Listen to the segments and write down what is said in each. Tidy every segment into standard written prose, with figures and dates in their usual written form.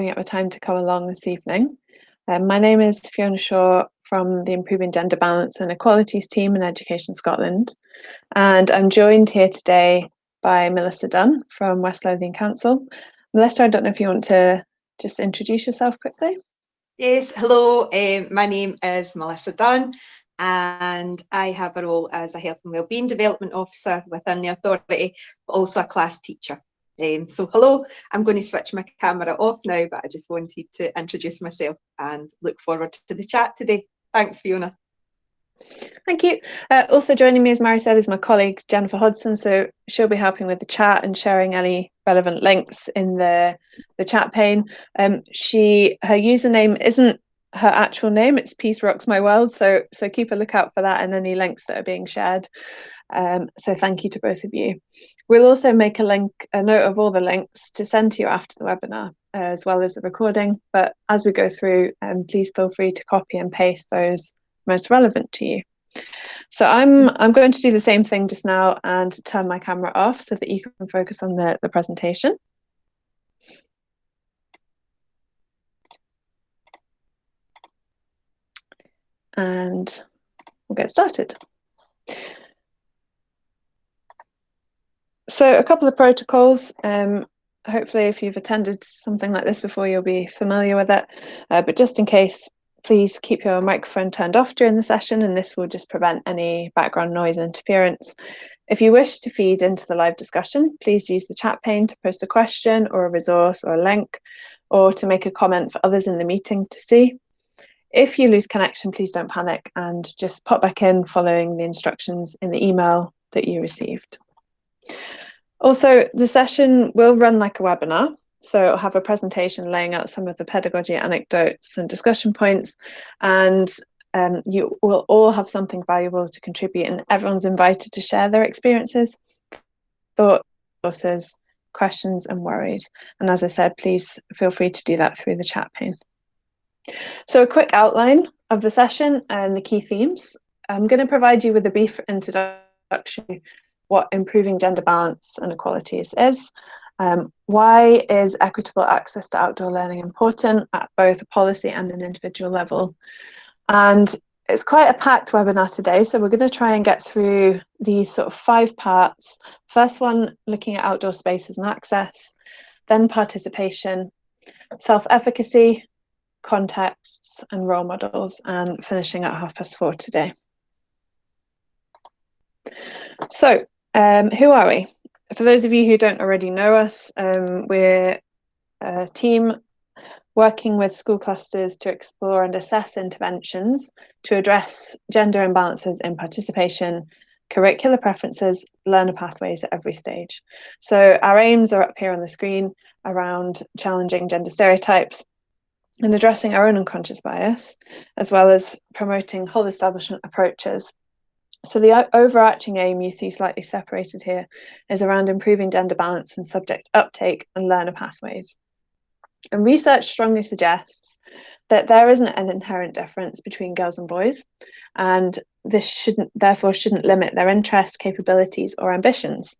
up the time to come along this evening. My name is Fiona Shaw from the Improving Gender Balance and Equalities team in Education Scotland, and I'm joined here today by Melissa Dunn from West Lothian Council. Melissa, I don't know if you want to just introduce yourself quickly. Yes, hello, my name is Melissa Dunn and I have a role as a Health and Wellbeing Development Officer within the authority, but also a class teacher. So hello, I'm going to switch my camera off now, but I just wanted to introduce myself and look forward to the chat today. Thanks, Fiona. Thank you. Also joining me, as Mary said, is my colleague Jennifer Hodson, so she'll be helping with the chat and sharing any relevant links in the chat pane. Her username isn't her actual name, it's Peace Rocks My World, so keep a lookout for that and any links that are being shared. So thank you to both of you. We'll also make a note of all the links to send to you after the webinar, as well as the recording, but as we go through, please feel free to copy and paste those most relevant to you. So I'm going to do the same thing just now and turn my camera off so that you can focus on the presentation. And we'll get started. So a couple of protocols. Hopefully if you've attended something like this before, you'll be familiar with it, but just in case, please keep your microphone turned off during the session, and this will just prevent any background noise and interference. If you wish to feed into the live discussion, please use the chat pane to post a question or a resource or a link, or to make a comment for others in the meeting to see. If you lose connection, please don't panic and just pop back in following the instructions in the email that you received. Also, the session will run like a webinar. So it'll have a presentation laying out some of the pedagogy anecdotes and discussion points, and you will all have something valuable to contribute, and everyone's invited to share their experiences, thoughts, resources, questions and worries. And as I said, please feel free to do that through the chat pane. So a quick outline of the session and the key themes. I'm going to provide you with a brief introduction what improving gender balance and equalities is. Why is equitable access to outdoor learning important at both a policy and an individual level? And it's quite a packed webinar today, so we're going to try and get through these sort of 5 parts. First one, looking at outdoor spaces and access, then participation, self-efficacy, contexts and role models, and finishing at 4:30 today. So, who are we? For those of you who don't already know us, we're a team working with school clusters to explore and assess interventions to address gender imbalances in participation, curricular preferences, learner pathways at every stage. So our aims are up here on the screen around challenging gender stereotypes and addressing our own unconscious bias, as well as promoting whole establishment approaches. So the overarching aim you see slightly separated here is around improving gender balance and subject uptake and learner pathways. And research strongly suggests that there isn't an inherent difference between girls and boys, and this therefore shouldn't limit their interests, capabilities or ambitions.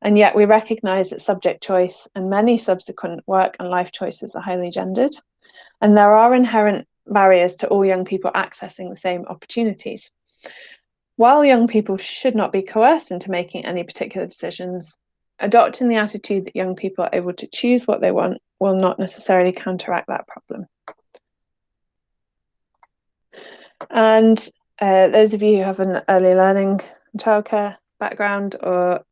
And yet we recognise that subject choice and many subsequent work and life choices are highly gendered, and there are inherent barriers to all young people accessing the same opportunities. While young people should not be coerced into making any particular decisions, adopting the attitude that young people are able to choose what they want will not necessarily counteract that problem. And those of you who have an early learning and childcare background or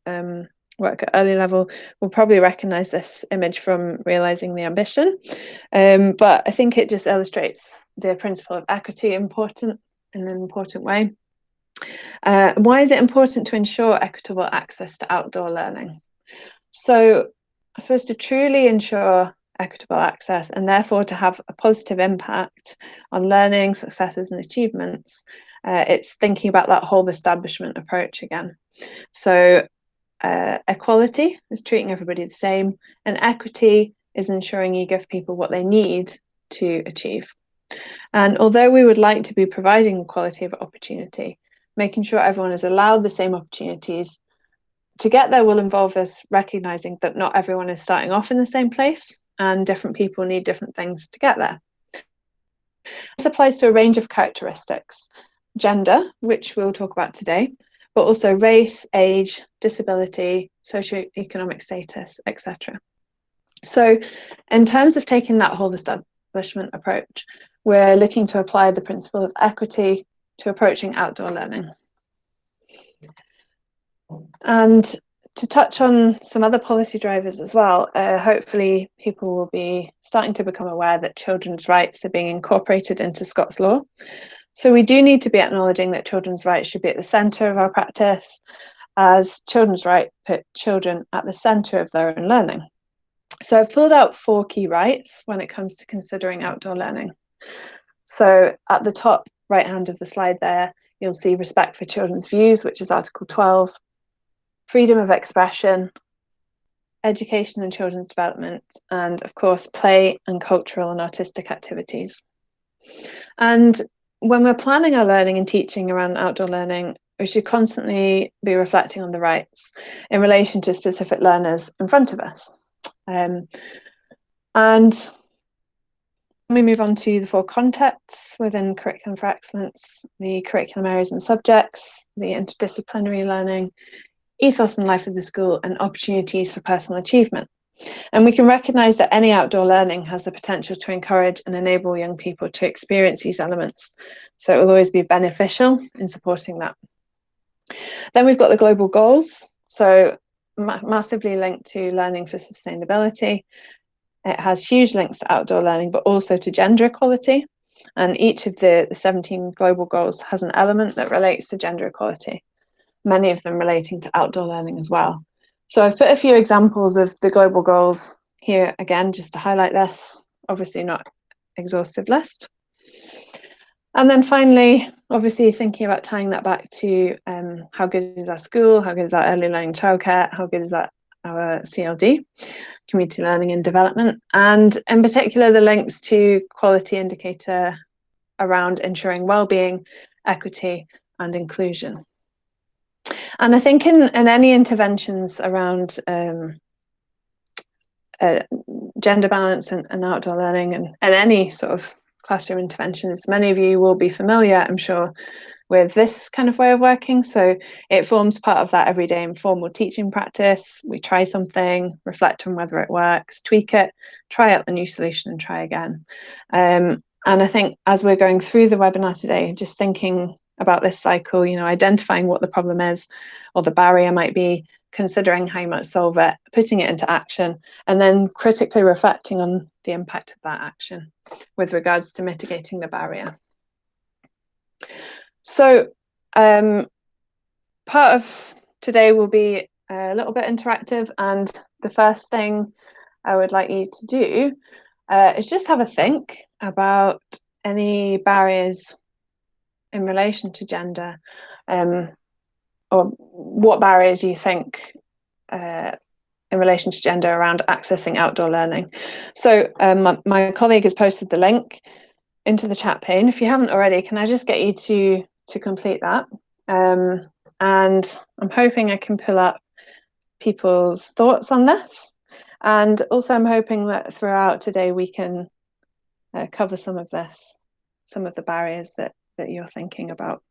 work at early level will probably recognise this image from Realising the Ambition, but I think it just illustrates the principle of equity in an important way. Why is it important to ensure equitable access to outdoor learning? So I suppose to truly ensure equitable access and therefore to have a positive impact on learning, successes and achievements, it's thinking about that whole establishment approach again. So equality is treating everybody the same, and equity is ensuring you give people what they need to achieve. And although we would like to be providing equality of opportunity, making sure everyone is allowed the same opportunities to get there will involve us recognising that not everyone is starting off in the same place, and different people need different things to get there. This applies to a range of characteristics: gender, which we'll talk about today, but also race, age, disability, socioeconomic status, etc. So in terms of taking that whole establishment approach, we're looking to apply the principle of equity to approaching outdoor learning. And to touch on some other policy drivers as well, hopefully people will be starting to become aware that children's rights are being incorporated into Scots law. So we do need to be acknowledging that children's rights should be at the centre of our practice, as children's rights put children at the centre of their own learning. So I've pulled out 4 key rights when it comes to considering outdoor learning. So at the top right hand of the slide there, you'll see respect for children's views, which is Article 12, freedom of expression, education and children's development, and of course, play and cultural and artistic activities. And when we're planning our learning and teaching around outdoor learning, we should constantly be reflecting on the rights in relation to specific learners in front of us. And when we move on to the 4 contexts within Curriculum for Excellence: the curriculum areas and subjects, the interdisciplinary learning, ethos and life of the school, and opportunities for personal achievement. And we can recognise that any outdoor learning has the potential to encourage and enable young people to experience these elements. So it will always be beneficial in supporting that. Then we've got the global goals, so massively linked to learning for sustainability. It has huge links to outdoor learning, but also to gender equality. And each of the 17 global goals has an element that relates to gender equality, many of them relating to outdoor learning as well. So I've put a few examples of the global goals here again, just to highlight this, obviously not exhaustive list. And then finally, obviously thinking about tying that back to how good is our school, how good is our early learning childcare, how good is that our CLD, community learning and development, and in particular the links to quality indicator around ensuring well-being, equity and inclusion. And I think in any interventions around gender balance and outdoor learning and any sort of classroom interventions, many of you will be familiar, I'm sure, with this kind of way of working. So it forms part of that everyday informal teaching practice. We try something, reflect on whether it works, tweak it, try out the new solution and try again. And I think as we're going through the webinar today, just thinking about this cycle, you know, identifying what the problem is or the barrier might be, considering how you might solve it, putting it into action, and then critically reflecting on the impact of that action with regards to mitigating the barrier. So part of today will be a little bit interactive, and the first thing I would like you to do is just have a think about any barriers in relation to gender, or what barriers you think in relation to gender around accessing outdoor learning. So my colleague has posted the link into the chat pane. If you haven't already, can I just get you to complete that? And I'm hoping I can pull up people's thoughts on this. And also I'm hoping that throughout today we can cover some of this, some of the barriers that you're thinking about.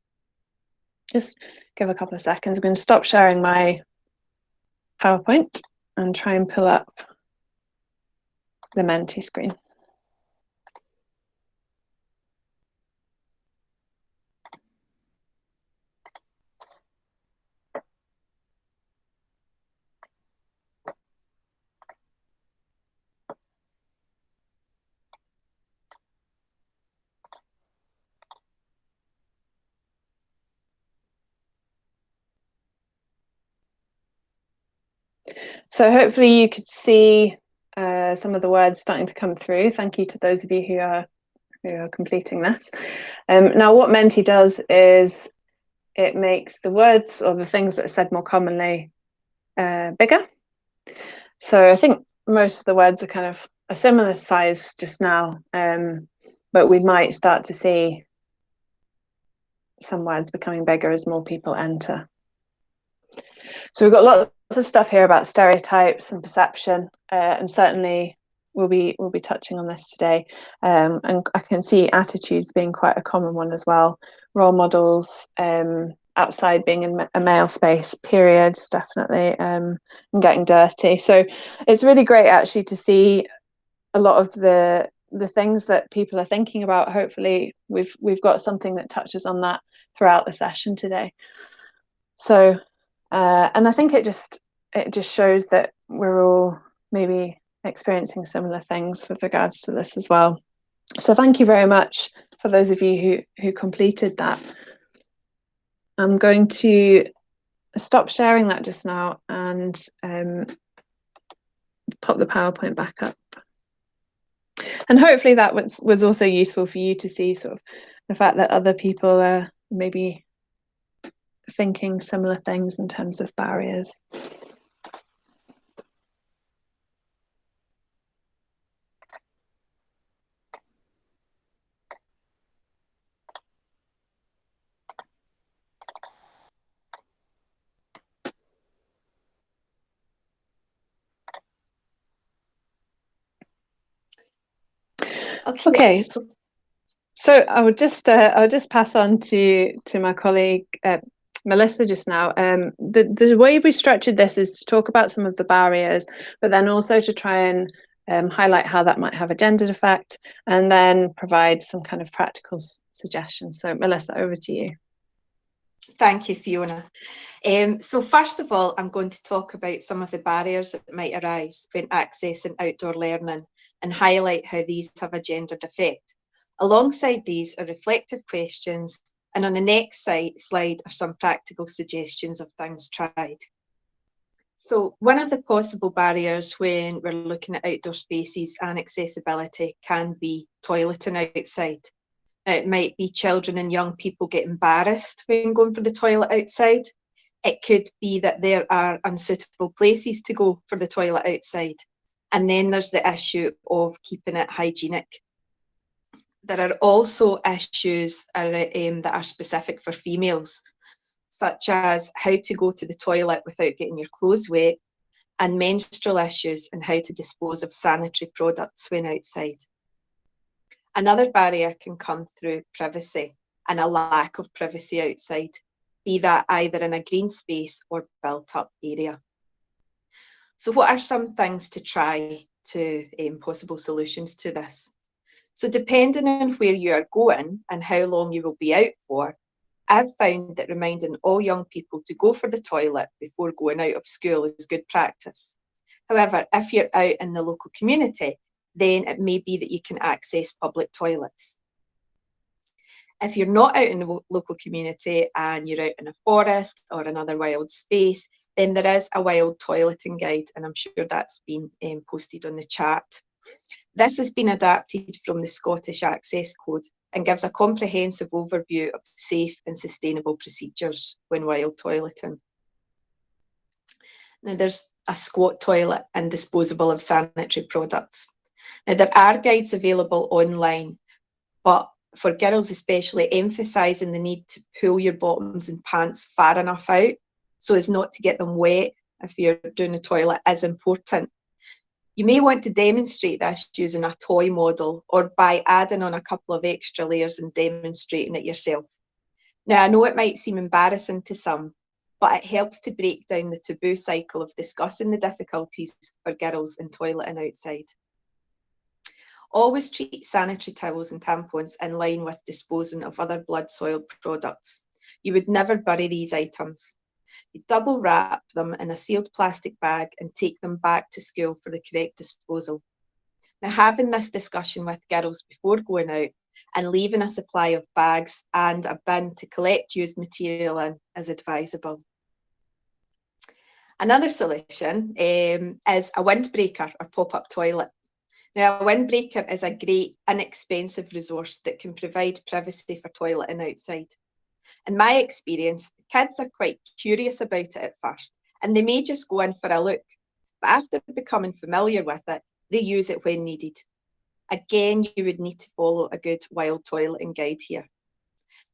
Just give a couple of seconds. I'm going to stop sharing my PowerPoint and try and pull up the Menti screen. So hopefully you could see some of the words starting to come through. Thank you to those of you who are completing this. Now what Menti does is it makes the words or the things that are said more commonly bigger. So I think most of the words are kind of a similar size just now, but we might start to see some words becoming bigger as more people enter. So we've got lots of stuff here about stereotypes and perception, and certainly we'll be touching on this today, and I can see attitudes being quite a common one as well. Role models, outside being in a male space, periods definitely, and getting dirty. So it's really great actually to see a lot of the things that people are thinking about. Hopefully we've got something that touches on that throughout the session today. So and I think it just shows that we're all maybe experiencing similar things with regards to this as well. So thank you very much for those of you who completed that. I'm going to stop sharing that just now and pop the PowerPoint back up. And hopefully that was also useful for you to see sort of the fact that other people are maybe thinking similar things in terms of barriers. Okay. So I would just pass on to my colleague Melissa just now. The way we structured this is to talk about some of the barriers, but then also to try and highlight how that might have a gendered effect, and then provide some kind of practical suggestions. So Melissa, over to you. Thank you, Fiona. So first of all, I'm going to talk about some of the barriers that might arise when accessing outdoor learning and highlight how these have a gendered effect. Alongside these are reflective questions, and on the next slide are some practical suggestions of things tried. So one of the possible barriers when we're looking at outdoor spaces and accessibility can be toileting outside. Now, it might be children and young people get embarrassed when going for the toilet outside. It could be that there are unsuitable places to go for the toilet outside. And then there's the issue of keeping it hygienic. There are also issues that are specific for females, such as how to go to the toilet without getting your clothes wet, and menstrual issues and how to dispose of sanitary products when outside. Another barrier can come through privacy and a lack of privacy outside, be that either in a green space or built up area. So what are some things to try to possible solutions to this? So depending on where you are going and how long you will be out for, I've found that reminding all young people to go for the toilet before going out of school is good practice. However, if you're out in the local community, then it may be that you can access public toilets. If you're not out in the local community and you're out in a forest or another wild space, then there is a wild toileting guide, and I'm sure that's been posted on the chat. This has been adapted from the Scottish Access Code and gives a comprehensive overview of safe and sustainable procedures when wild toileting. Now, there's a squat toilet and disposable of sanitary products. Now, there are guides available online, but for girls especially, emphasising the need to pull your bottoms and pants far enough out so as not to get them wet if you're doing the toilet is important. You may want to demonstrate this using a toy model or by adding on a couple of extra layers and demonstrating it yourself. Now, I know it might seem embarrassing to some, but it helps to break down the taboo cycle of discussing the difficulties for girls in toileting outside. Always treat sanitary towels and tampons in line with disposing of other blood-soiled products. You would never bury these items. You double wrap them in a sealed plastic bag and take them back to school for the correct disposal. Now, having this discussion with girls before going out and leaving a supply of bags and a bin to collect used material in is advisable. Another solution is a windbreaker or pop-up toilet. Now, a windbreaker is a great, inexpensive resource that can provide privacy for toileting outside. In my experience, kids are quite curious about it at first, and they may just go in for a look. But after becoming familiar with it, they use it when needed. Again, you would need to follow a good wild toileting guide here.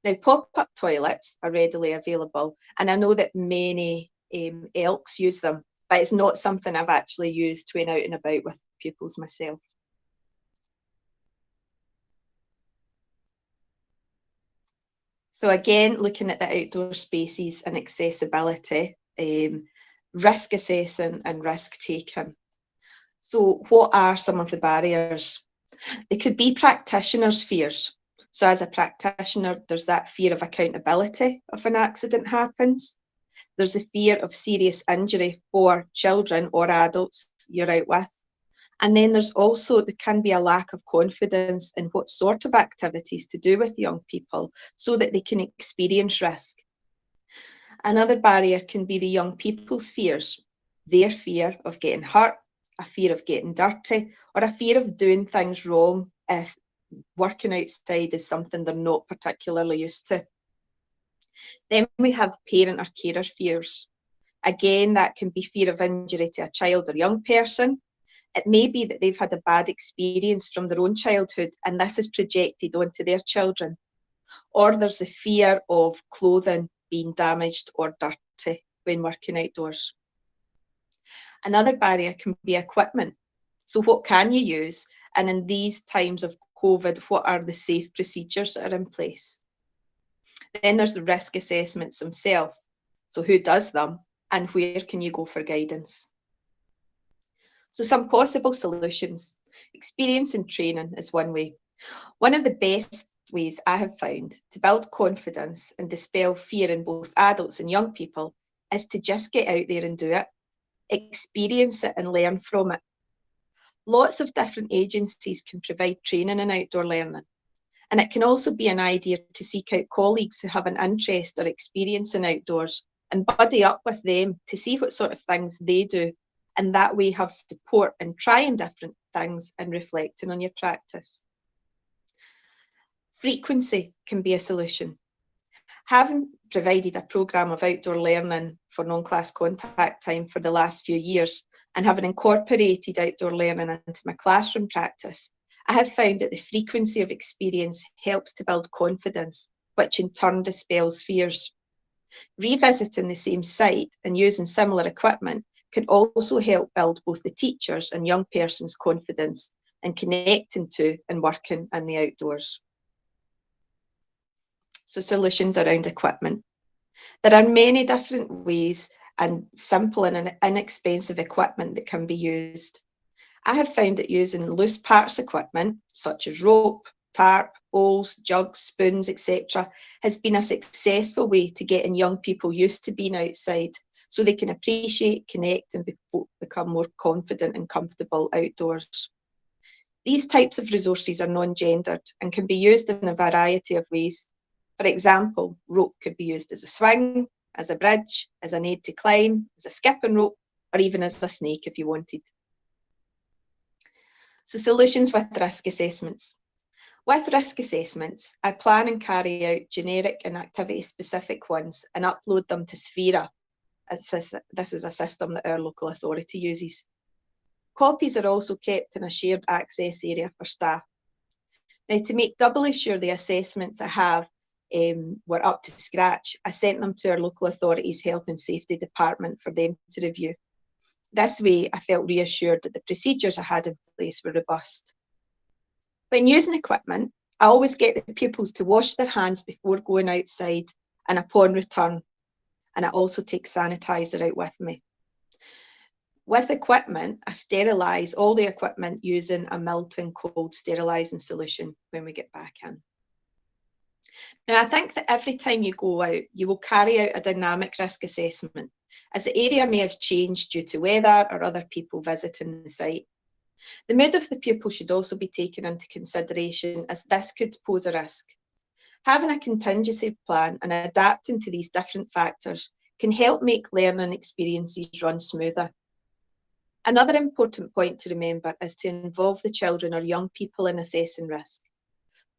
Now, pop-up toilets are readily available, and I know that many elks use them, but it's not something I've actually used when out and about with pupils myself. So again, looking at the outdoor spaces and accessibility, risk assessing and risk taking. So what are some of the barriers? It could be practitioners' fears. So as a practitioner, there's that fear of accountability if an accident happens. There's a fear of serious injury for children or adults you're out with. And then there can be a lack of confidence in what sort of activities to do with young people so that they can experience risk. Another barrier can be the young people's fears, their fear of getting hurt, a fear of getting dirty, or a fear of doing things wrong if working outside is something they're not particularly used to. Then we have parent or carer fears. Again, that can be fear of injury to a child or young person. It may be that they've had a bad experience from their own childhood and this is projected onto their children. Or there's a fear of clothing being damaged or dirty when working outdoors. Another barrier can be equipment. So what can you use? And in these times of COVID, what are the safe procedures that are in place? Then there's the risk assessments themselves. So who does them and where can you go for guidance? So some possible solutions. Experience and training is one way. One of the best ways I have found to build confidence and dispel fear in both adults and young people is to just get out there and do it, experience it and learn from it. Lots of different agencies can provide training in outdoor learning. And it can also be an idea to seek out colleagues who have an interest or experience in outdoors and buddy up with them to see what sort of things they do, and that way have support in trying different things and reflecting on your practice. Frequency can be a solution. Having provided a programme of outdoor learning for non-class contact time for the last few years and having incorporated outdoor learning into my classroom practice, I have found that the frequency of experience helps to build confidence, which in turn dispels fears. Revisiting the same site and using similar equipment can also help build both the teachers and young person's confidence in connecting to and working in the outdoors. So solutions around equipment. There are many different ways and simple and inexpensive equipment that can be used. I have found that using loose parts equipment, such as rope, tarp, bowls, jugs, spoons, etc., has been a successful way to getting young people used to being outside so they can appreciate, connect and become more confident and comfortable outdoors. These types of resources are non-gendered and can be used in a variety of ways. For example, rope could be used as a swing, as a bridge, as an aid to climb, as a skipping rope, or even as a snake if you wanted. So solutions with risk assessments. With risk assessments, I plan and carry out generic and activity-specific ones and upload them to Sphera. This is a system that our local authority uses. Copies are also kept in a shared access area for staff. Now, to make doubly sure the assessments I have were up to scratch, I sent them to our local authority's health and safety department for them to review. This way, I felt reassured that the procedures I had in place were robust. When using equipment, I always get the pupils to wash their hands before going outside and upon return, and I also take sanitizer out with me. With equipment, I sterilise all the equipment using a Milton cold sterilising solution when we get back in. Now, I think that every time you go out, you will carry out a dynamic risk assessment, as the area may have changed due to weather or other people visiting the site. The mood of the pupil should also be taken into consideration, as this could pose a risk. Having a contingency plan and adapting to these different factors can help make learning experiences run smoother. Another important point to remember is to involve the children or young people in assessing risk.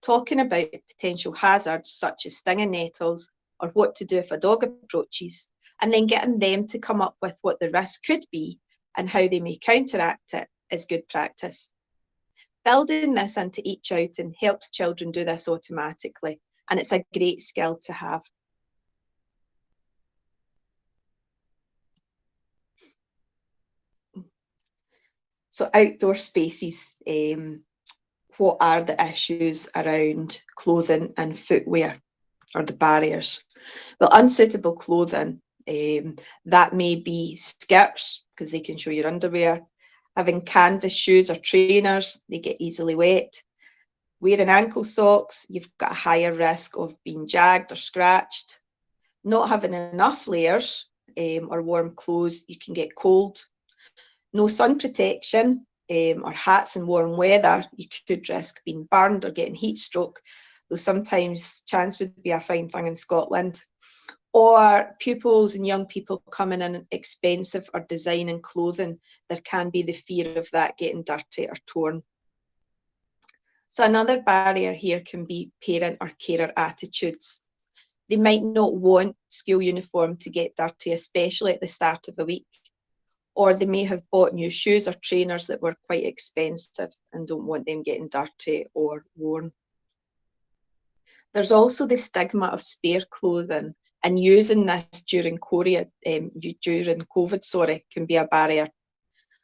Talking about potential hazards such as stinging nettles or what to do if a dog approaches, and then getting them to come up with what the risk could be and how they may counteract it is good practice. Building this into each outing helps children do this automatically, and it's a great skill to have. So outdoor spaces, what are the issues around clothing and footwear? or the barriers? Well, unsuitable clothing, that may be skirts, because they can show your underwear, having canvas shoes or trainers, they get easily wet. Wearing ankle socks, you've got a higher risk of being jagged or scratched. Not having enough layers or warm clothes, you can get cold. No sun protection or hats in warm weather, you could risk being burned or getting heat stroke, though sometimes chance would be a fine thing in Scotland. Or pupils and young people coming in expensive or designing clothing, there can be the fear of that getting dirty or torn. So another barrier here can be parent or carer attitudes. They might not want school uniform to get dirty, especially at the start of the week. Or they may have bought new shoes or trainers that were quite expensive and don't want them getting dirty or worn. There's also the stigma of spare clothing, and using this during COVID can be a barrier.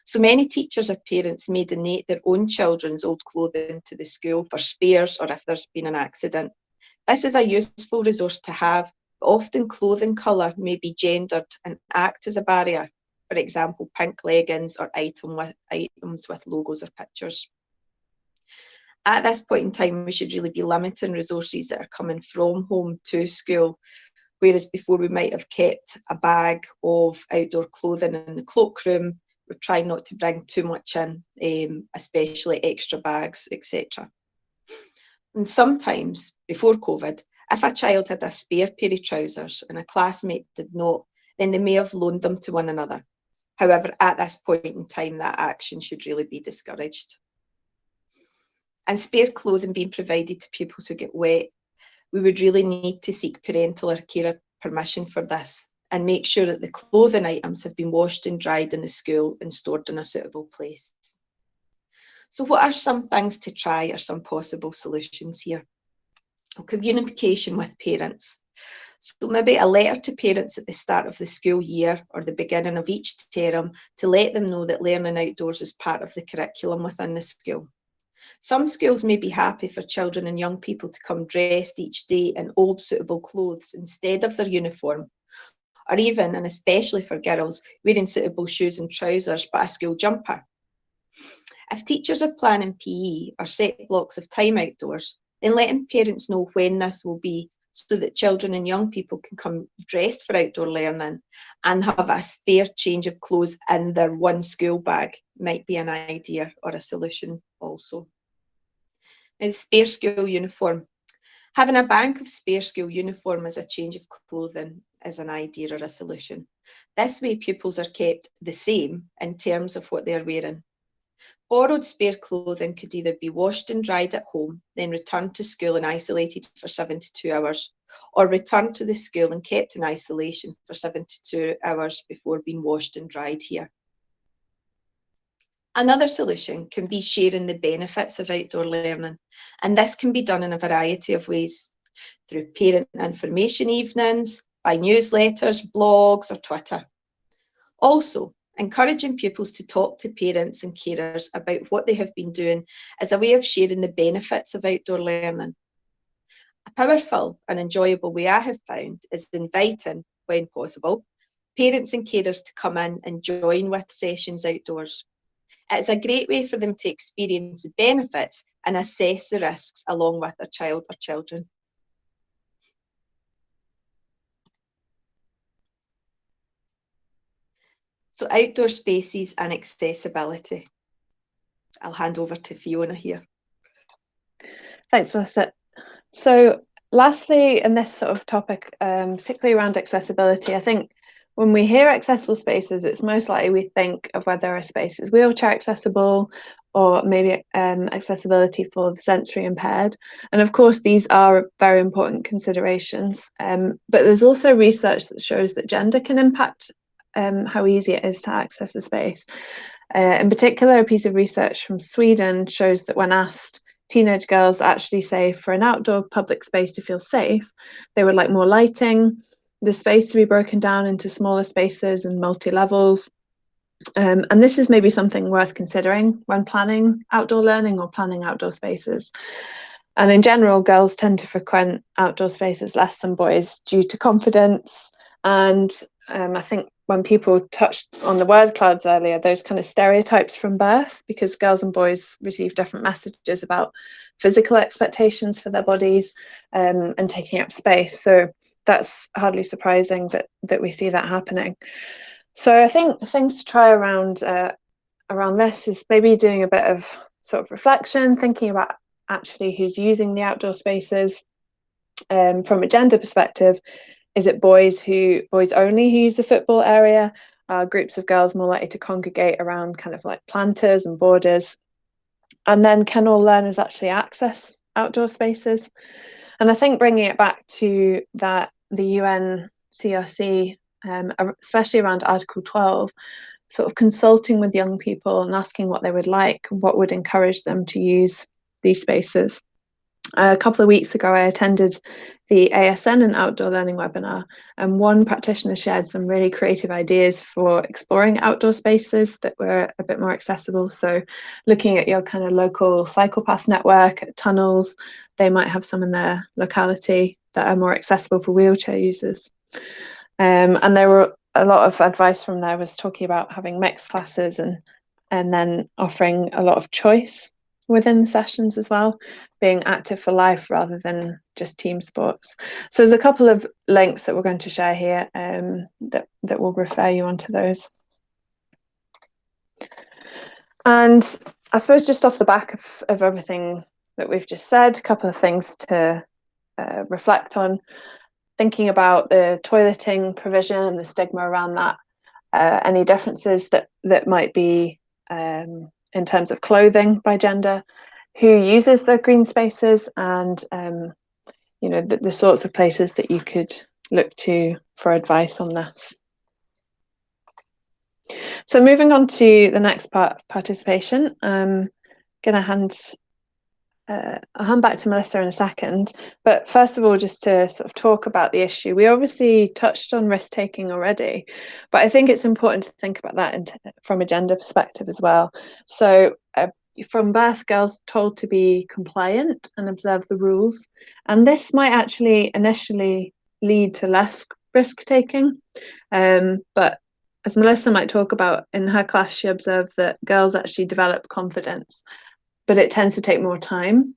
So many teachers or parents may donate their own children's old clothing to the school for spares or if there's been an accident. This is a useful resource to have, but often clothing colour may be gendered and act as a barrier. For example, pink leggings or items with logos or pictures. At this point in time, we should really be limiting resources that are coming from home to school, whereas before we might have kept a bag of outdoor clothing in the cloakroom. We're trying not to bring too much in, especially extra bags, etc. And sometimes, before COVID, if a child had a spare pair of trousers and a classmate did not, then they may have loaned them to one another. However, at this point in time, that action should really be discouraged. And spare clothing being provided to pupils who get wet, we would really need to seek parental or carer permission for this and make sure that the clothing items have been washed and dried in the school and stored in a suitable place. So what are some things to try or some possible solutions here? Well, communication with parents. So maybe a letter to parents at the start of the school year or the beginning of each term to let them know that learning outdoors is part of the curriculum within the school. Some schools may be happy for children and young people to come dressed each day in old suitable clothes instead of their uniform, or even, and especially for girls, wearing suitable shoes and trousers but a school jumper. If teachers are planning PE or set blocks of time outdoors, then letting parents know when this will be so that children and young people can come dressed for outdoor learning and have a spare change of clothes in their one school bag might be an idea or a solution also. Is spare school uniform. Having a bank of spare school uniform as a change of clothing is an idea or a solution. This way pupils are kept the same in terms of what they're wearing. Borrowed spare clothing could either be washed and dried at home, then returned to school and isolated for 72 hours, or returned to the school and kept in isolation for 72 hours before being washed and dried here. Another solution can be sharing the benefits of outdoor learning, and this can be done in a variety of ways, through parent information evenings, by newsletters, blogs, or Twitter. Also, encouraging pupils to talk to parents and carers about what they have been doing as a way of sharing the benefits of outdoor learning. A powerful and enjoyable way I have found is inviting, when possible, parents and carers to come in and join with sessions outdoors. It's a great way for them to experience the benefits and assess the risks along with their child or children. So outdoor spaces and accessibility. I'll hand over to Fiona here. Thanks, Melissa. So lastly, in this sort of topic, particularly around accessibility, I think when we hear accessible spaces, it's most likely we think of whether a space is wheelchair accessible or maybe accessibility for the sensory impaired. And of course, these are very important considerations. But there's also research that shows that gender can impact how easy it is to access a space. In particular, a piece of research from Sweden shows that when asked, teenage girls actually say for an outdoor public space to feel safe, they would like more lighting, the space to be broken down into smaller spaces and multi-levels. And this is maybe something worth considering when planning outdoor learning or planning outdoor spaces. And in general, girls tend to frequent outdoor spaces less than boys due to confidence. And I think when people touched on the word clouds earlier, those kind of stereotypes from birth, because girls and boys receive different messages about physical expectations for their bodies and taking up space. So that's hardly surprising that we see that happening. So I think things to try around this is maybe doing a bit of sort of reflection, thinking about actually who's using the outdoor spaces from a gender perspective. Is it boys only who use the football area? Are groups of girls more likely to congregate around kind of like planters and borders? And then can all learners actually access outdoor spaces? And I think bringing it back to that, the UN CRC, especially around Article 12, sort of consulting with young people and asking what they would like, what would encourage them to use these spaces. A couple of weeks ago, I attended the ASN and outdoor learning webinar, and one practitioner shared some really creative ideas for exploring outdoor spaces that were a bit more accessible. So looking at your kind of local cycle path network, tunnels, they might have some in their locality that are more accessible for wheelchair users. And there were a lot of advice from there was talking about having mixed classes and then offering a lot of choice within the sessions as well, being active for life rather than just team sports. So there's a couple of links that we're going to share here that will refer you onto those. And I suppose just off the back of everything that we've just said, a couple of things to reflect on. Thinking about the toileting provision and the stigma around that, any differences that might be in terms of clothing by gender, who uses the green spaces, and the sorts of places that you could look to for advice on this. So moving on to the next part, participation, I'm going to I'll hand back to Melissa in a second, but first of all, just to sort of talk about the issue. We obviously touched on risk taking already, but I think it's important to think about that from a gender perspective as well. So from birth, girls told to be compliant and observe the rules, and this might actually initially lead to less risk taking, but as Melissa might talk about in her class, she observed that girls actually develop confidence, but it tends to take more time.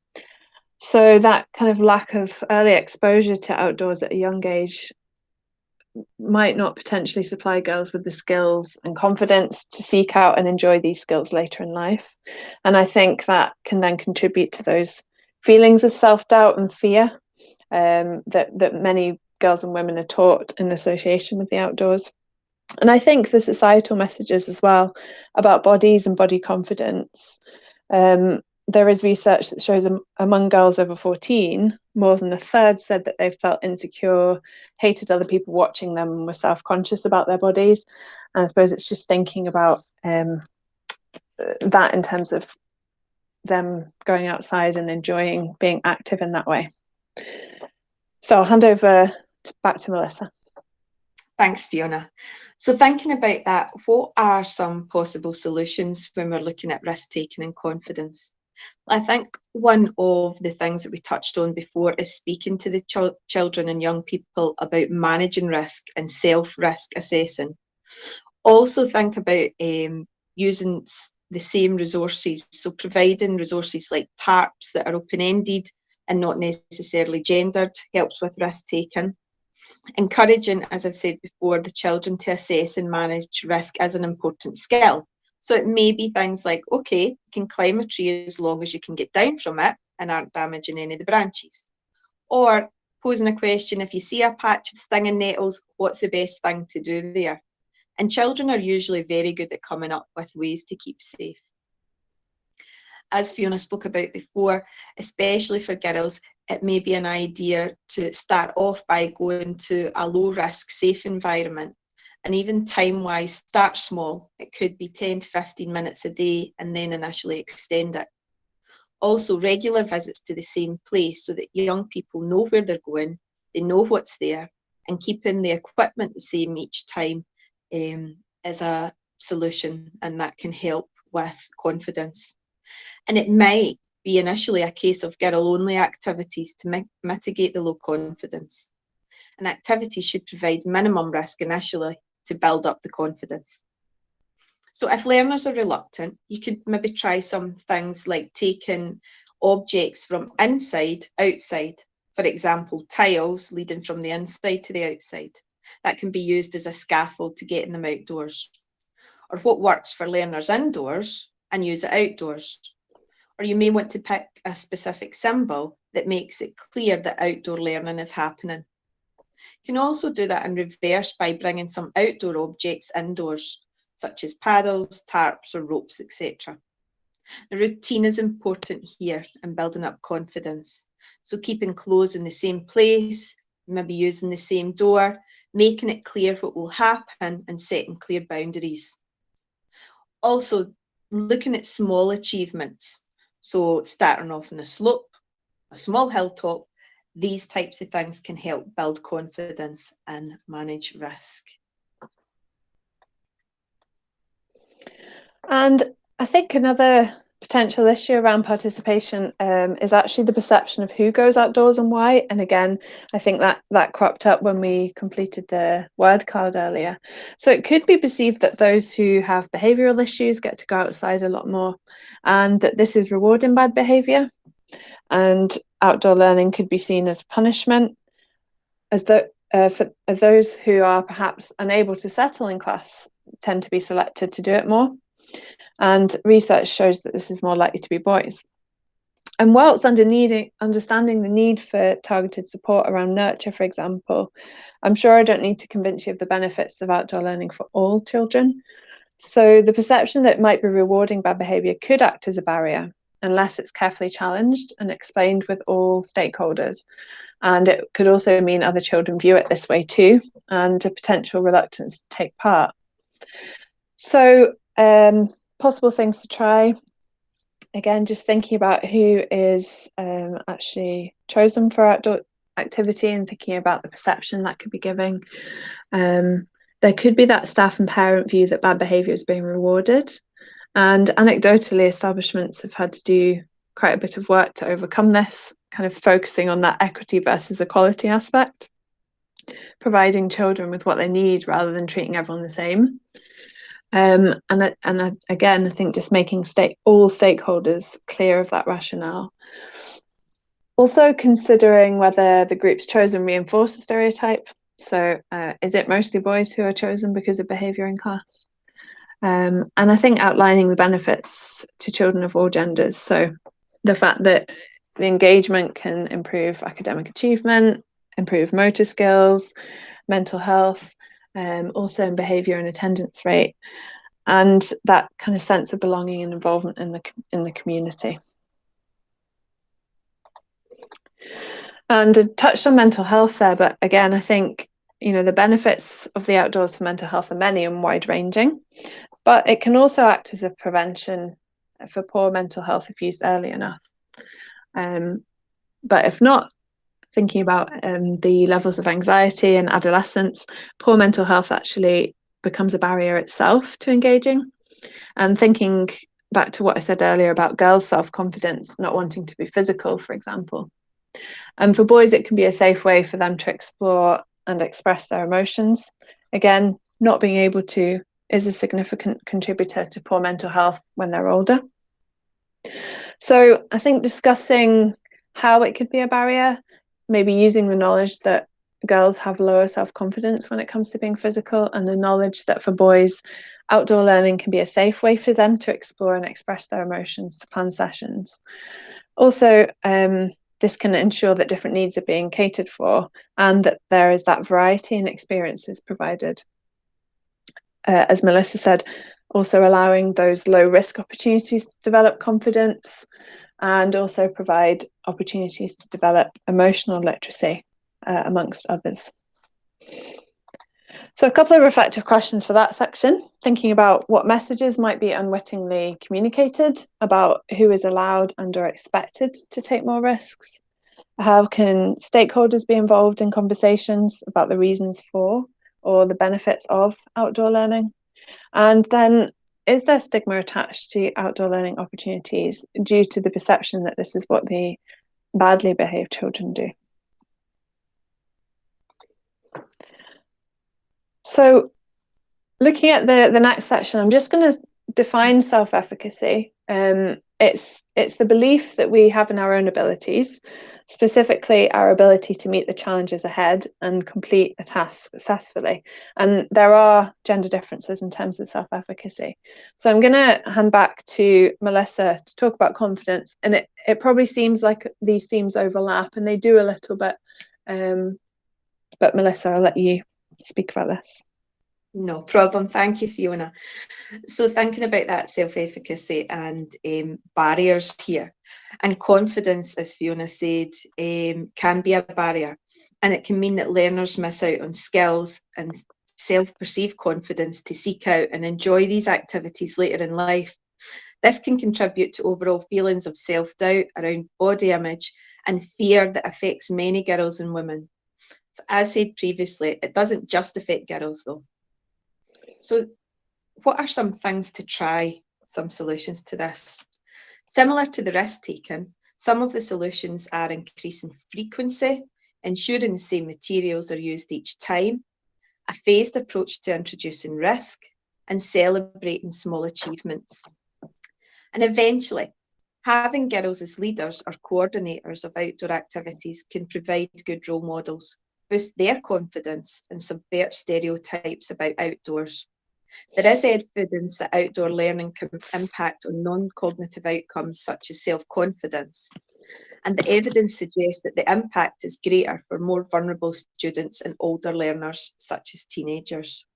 So that kind of lack of early exposure to outdoors at a young age might not potentially supply girls with the skills and confidence to seek out and enjoy these skills later in life. And I think that can then contribute to those feelings of self-doubt and fear that many girls and women are taught in association with the outdoors. And I think the societal messages as well about bodies and body confidence. There is research that shows among girls over 14, more than a third said that they felt insecure, hated other people watching them, and were self-conscious about their bodies. And I suppose it's just thinking about that in terms of them going outside and enjoying being active in that way. So I'll hand over back to Melissa. Thanks, Fiona. So thinking about that, what are some possible solutions when we're looking at risk-taking and confidence? I think one of the things that we touched on before is speaking to the children and young people about managing risk and self-risk assessing. Also think about using the same resources, so providing resources like TARPs that are open-ended and not necessarily gendered helps with risk-taking. Encouraging, as I've said before, the children to assess and manage risk as an important skill. So it may be things like, okay, you can climb a tree as long as you can get down from it and aren't damaging any of the branches. Or posing a question, if you see a patch of stinging nettles, what's the best thing to do there? And children are usually very good at coming up with ways to keep safe. As Fiona spoke about before, especially for girls, it may be an idea to start off by going to a low-risk, safe environment. And even time-wise, start small. It could be 10 to 15 minutes a day and then initially extend it. Also, regular visits to the same place so that young people know where they're going, they know what's there, and keeping the equipment the same each time is a solution, and that can help with confidence. And it might be initially a case of girl-only activities to mitigate the low confidence. And activities should provide minimum risk initially to build up the confidence. So if learners are reluctant, you could maybe try some things like taking objects from inside, outside. For example, tiles leading from the inside to the outside. That can be used as a scaffold to getting them outdoors. Or what works for learners indoors and use it outdoors. Or you may want to pick a specific symbol that makes it clear that outdoor learning is happening. You can also do that in reverse by bringing some outdoor objects indoors, such as paddles, tarps, or ropes, etc. The routine is important here in building up confidence. So keeping clothes in the same place, maybe using the same door, making it clear what will happen and setting clear boundaries. Also, looking at small achievements. So starting off on a slope, a small hilltop, these types of things can help build confidence and manage risk. And I think another potential issue around participation is actually the perception of who goes outdoors and why. And again, I think that cropped up when we completed the word cloud earlier. So it could be perceived that those who have behavioural issues get to go outside a lot more, and that this is rewarding bad behaviour. And outdoor learning could be seen as punishment, as though for those who are perhaps unable to settle in class tend to be selected to do it more. And research shows that this is more likely to be boys. And whilst understanding the need for targeted support around nurture, for example, I'm sure I don't need to convince you of the benefits of outdoor learning for all children. So the perception that it might be rewarding bad behaviour could act as a barrier unless it's carefully challenged and explained with all stakeholders. And it could also mean other children view it this way too, and a potential reluctance to take part. So possible things to try. Again, just thinking about who is actually chosen for outdoor activity and thinking about the perception that could be giving. There could be that staff and parent view that bad behaviour is being rewarded. And anecdotally, establishments have had to do quite a bit of work to overcome this, kind of focusing on that equity versus equality aspect, providing children with what they need rather than treating everyone the same. And again, I think just making all stakeholders clear of that rationale. Also considering whether the groups chosen reinforce a stereotype. So is it mostly boys who are chosen because of behaviour in class? And I think outlining the benefits to children of all genders. So the fact that the engagement can improve academic achievement, improve motor skills, mental health, also in behaviour and attendance rate, and that kind of sense of belonging and involvement in the community. And I touched on mental health there, but again, I think the benefits of the outdoors for mental health are many and wide-ranging, but it can also act as a prevention for poor mental health if used early enough. But if not, thinking about the levels of anxiety in adolescence, poor mental health actually becomes a barrier itself to engaging. And thinking back to what I said earlier about girls' self-confidence, not wanting to be physical, for example. And for boys, it can be a safe way for them to explore and express their emotions. Again, not being able to is a significant contributor to poor mental health when they're older. So I think discussing how it could be a barrier, maybe using the knowledge that girls have lower self-confidence when it comes to being physical, and the knowledge that for boys, outdoor learning can be a safe way for them to explore and express their emotions, to plan sessions. Also, this can ensure that different needs are being catered for and that there is that variety in experiences provided. As Melissa said, also allowing those low risk opportunities to develop confidence and also provide opportunities to develop emotional literacy, amongst others. So a couple of reflective questions for that section, thinking about what messages might be unwittingly communicated about who is allowed and or expected to take more risks. How can stakeholders be involved in conversations about the reasons for or the benefits of outdoor learning? And then is there stigma attached to outdoor learning opportunities due to the perception that this is what the badly behaved children do? So looking at the next section, I'm just going to define self-efficacy. It's the belief that we have in our own abilities, specifically our ability to meet the challenges ahead and complete a task successfully. And there are gender differences in terms of self-efficacy. So I'm going to hand back to Melissa to talk about confidence. And it probably seems like these themes overlap, and they do a little bit. But Melissa, I'll let you speak about this. No problem. Thank you, Fiona. So thinking about that self-efficacy and barriers here, and confidence, as Fiona said, can be a barrier, and it can mean that learners miss out on skills and self-perceived confidence to seek out and enjoy these activities later in life. This can contribute to overall feelings of self-doubt around body image and fear that affects many girls and women. So as said previously, it doesn't just affect girls though. So what are some things to try, some solutions to this? Similar to the risk taken, some of the solutions are increasing frequency, ensuring the same materials are used each time, a phased approach to introducing risk, and celebrating small achievements. And eventually, having girls as leaders or coordinators of outdoor activities can provide good role models, boost their confidence, and subvert stereotypes about outdoors. There is evidence that outdoor learning can impact on non-cognitive outcomes such as self-confidence, and the evidence suggests that the impact is greater for more vulnerable students and older learners such as teenagers.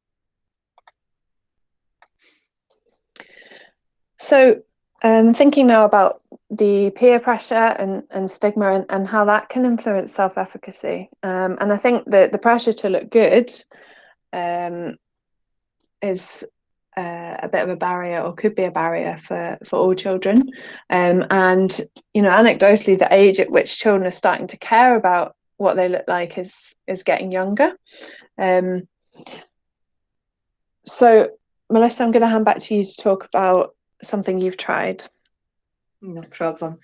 So thinking now about the peer pressure and stigma and how that can influence self-efficacy. And I think that the pressure to look good is a bit of a barrier, or could be a barrier for all children. And, you know, anecdotally, the age at which children are starting to care about what they look like is getting younger. So, Melissa, I'm going to hand back to you to talk about something you've tried. No problem.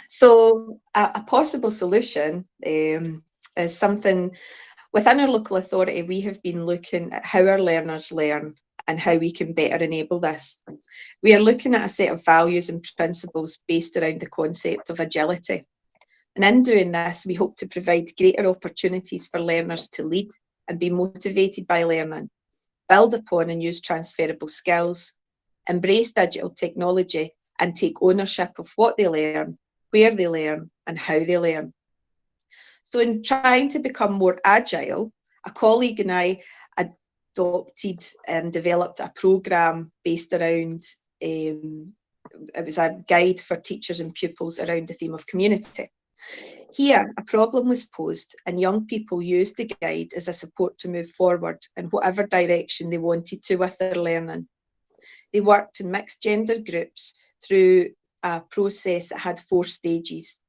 So a possible solution is something within our local authority. We have been looking at how our learners learn and how we can better enable this. We are looking at a set of values and principles based around the concept of agility. And in doing this, we hope to provide greater opportunities for learners to lead and be motivated by learning, build upon and use transferable skills, embrace digital technology, and take ownership of what they learn, where they learn, and how they learn. So in trying to become more agile, a colleague and I adopted and developed a programme based around, it was a guide for teachers and pupils around the theme of community. Here, a problem was posed and young people used the guide as a support to move forward in whatever direction they wanted to with their learning. They worked in mixed gender groups through a process that had 4 stages.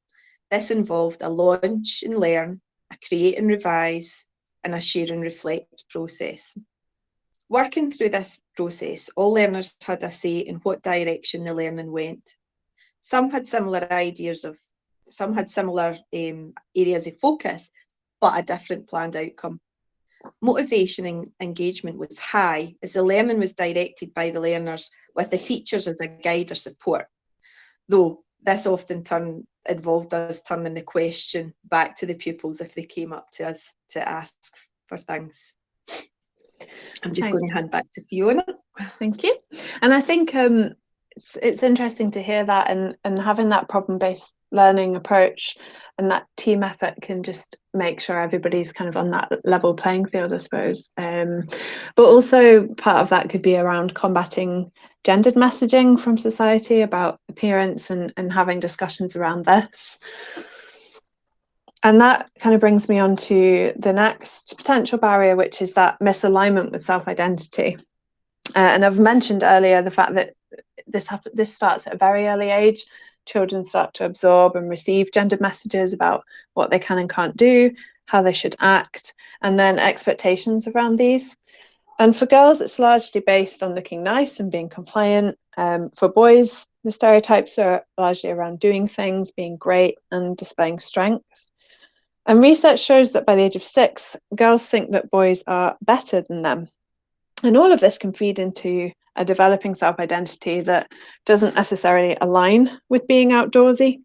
This involved a launch and learn, a create and revise, and a share and reflect process. Working through this process, all learners had a say in what direction the learning went. Some had similar areas of focus, but a different planned outcome. Motivation and engagement was high as the learning was directed by the learners with the teachers as a guide or support, though this often involved us turning the question back to the pupils if they came up to us to ask for things. I'm just going to hand back to Fiona. Thank you. And I think it's interesting to hear that, and having that problem-based learning approach and that team effort can just make sure everybody's kind of on that level playing field, I suppose. But also part of that could be around combating gendered messaging from society about appearance and having discussions around this. And that kind of brings me on to the next potential barrier, which is that misalignment with self-identity. And I've mentioned earlier the fact that this starts at a very early age. Children start to absorb and receive gendered messages about what they can and can't do, how they should act, and then expectations around these. And for girls, it's largely based on looking nice and being compliant. For boys, the stereotypes are largely around doing things, being great, and displaying strengths. And research shows that by the age of 6, girls think that boys are better than them. And all of this can feed into a developing self-identity that doesn't necessarily align with being outdoorsy.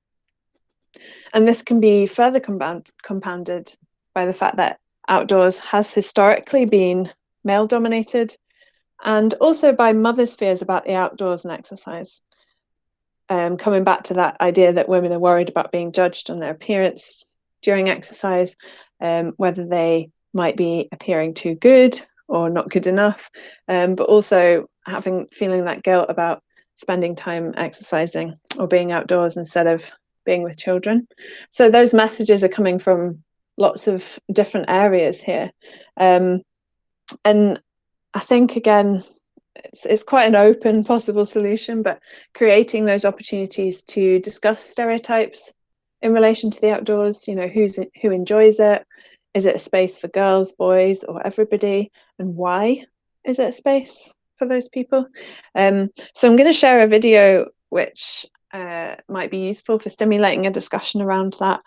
And this can be further compounded by the fact that outdoors has historically been male dominated, and also by mothers' fears about the outdoors and exercise. Coming back to that idea that women are worried about being judged on their appearance during exercise, whether they might be appearing too good or not good enough, but also feeling that guilt about spending time exercising or being outdoors instead of being with children. So those messages are coming from lots of different areas here. And I think, again, it's quite an open possible solution, but creating those opportunities to discuss stereotypes in relation to the outdoors, you know, who enjoys it, is it a space for girls, boys, or everybody, and why is it a space for those people? So I'm going to share a video which might be useful for stimulating a discussion around that.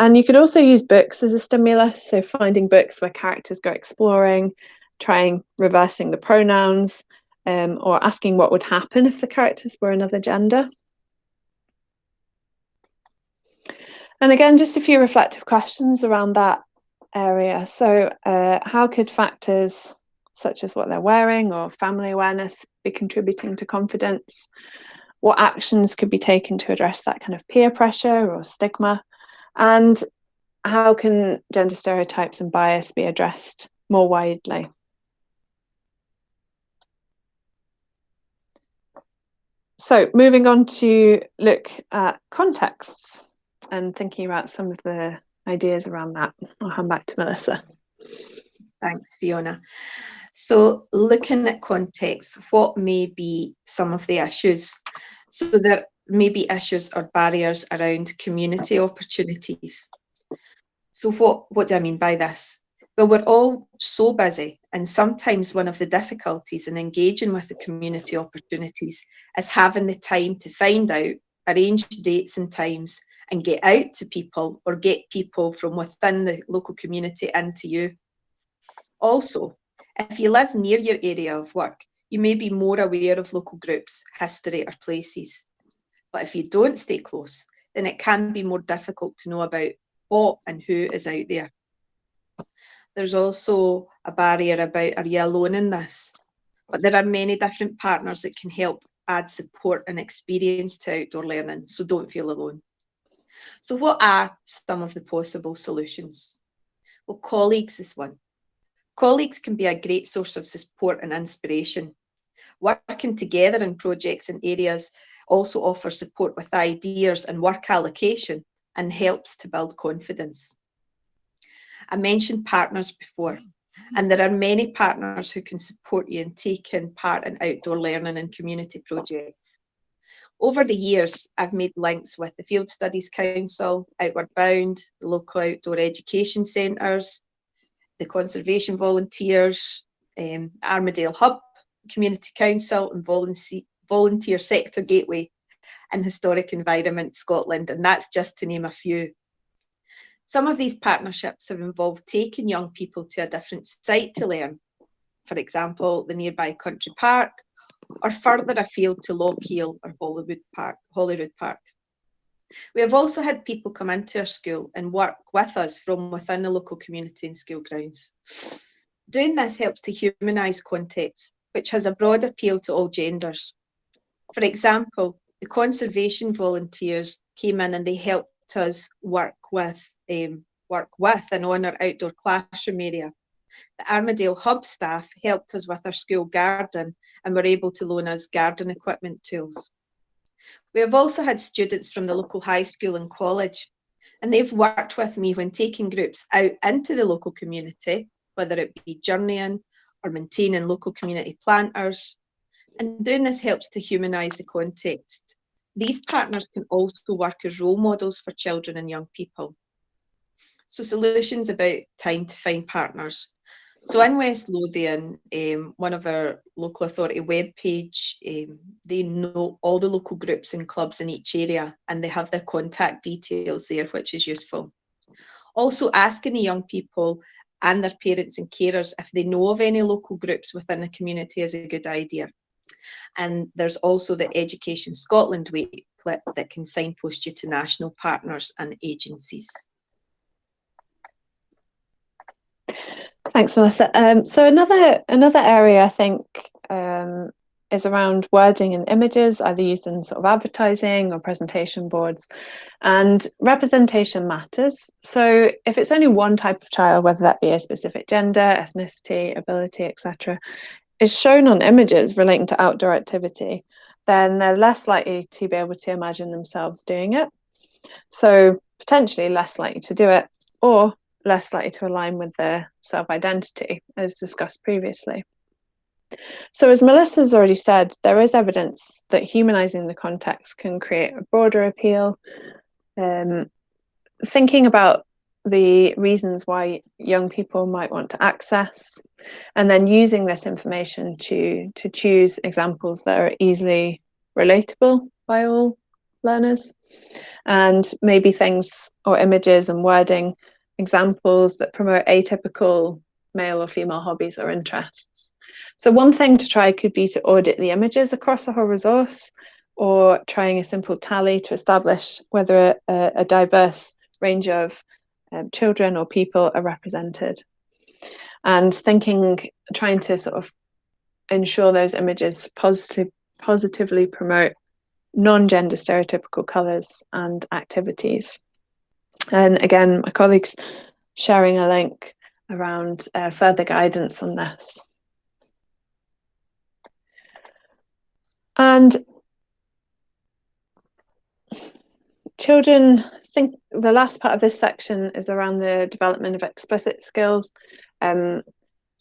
And you could also use books as a stimulus, so finding books where characters go exploring, trying reversing the pronouns, or asking what would happen if the characters were another gender. And again, just a few reflective questions around that area. So how could factors such as what they're wearing or family awareness be contributing to confidence? What actions could be taken to address that kind of peer pressure or stigma? And how can gender stereotypes and bias be addressed more widely? So moving on to look at contexts and thinking about some of the ideas around that. I'll hand back to Melissa. Thanks, Fiona. So looking at context, what may be some of the issues? So there may be issues or barriers around community opportunities. So what do I mean by this? Well, we're all so busy, and sometimes one of the difficulties in engaging with the community opportunities is having the time to find out, arrange dates and times, and get out to people or get people from within the local community into you. Also, if you live near your area of work, you may be more aware of local groups, history, or places. But if you don't stay close, then it can be more difficult to know about what and who is out there. There's also a barrier about, are you alone in this? But there are many different partners that can help add support and experience to outdoor learning, so don't feel alone. So what are some of the possible solutions? Well, colleagues is one. Colleagues can be a great source of support and inspiration. Working together in projects and areas also offers support with ideas and work allocation and helps to build confidence. I mentioned partners before, and there are many partners who can support you in taking part in outdoor learning and community projects. Over the years, I've made links with the Field Studies Council, Outward Bound, the local outdoor education centres, the conservation volunteers, Armadale Hub, Community Council, and Volunteer Sector Gateway and Historic Environment Scotland, and that's just to name a few. Some of these partnerships have involved taking young people to a different site to learn, for example, the nearby Country Park, or further afield to Lochiel or Holyrood Park. We have also had people come into our school and work with us from within the local community and school grounds. Doing this helps to humanise context, which has a broad appeal to all genders. For example, the conservation volunteers came in and they helped us work with and on our outdoor classroom area. The Armadale Hub staff helped us with our school garden and were able to loan us garden equipment tools. We have also had students from the local high school and college, and they've worked with me when taking groups out into the local community, whether it be journeying or maintaining local community planters. And doing this helps to humanise the context. These partners can also work as role models for children and young people. So solutions about time to find partners. So in West Lothian, one of our local authority webpage, they know all the local groups and clubs in each area, and they have their contact details there, which is useful. Also asking the young people and their parents and carers if they know of any local groups within the community is a good idea. And there's also the Education Scotland website that can signpost you to national partners and agencies. Thanks, Melissa. So another area I think is around wording and images, either used in sort of advertising or presentation boards. And representation matters. So if it's only one type of child, whether that be a specific gender, ethnicity, ability, etc., is shown on images relating to outdoor activity, then they're less likely to be able to imagine themselves doing it. So potentially less likely to do it, or less likely to align with their self-identity, as discussed previously. So as Melissa's already said, there is evidence that humanising the context can create a broader appeal. Thinking about the reasons why young people might want to access, and then using this information to choose examples that are easily relatable by all learners, and maybe things or images and wording examples that promote atypical male or female hobbies or interests. So one thing to try could be to audit the images across the whole resource, or trying a simple tally to establish whether a diverse range of children or people are represented. And trying to sort of ensure those images positively promote non-gender stereotypical colours and activities. And again, my colleagues sharing a link around further guidance on this. And children, I think the last part of this section is around the development of explicit skills.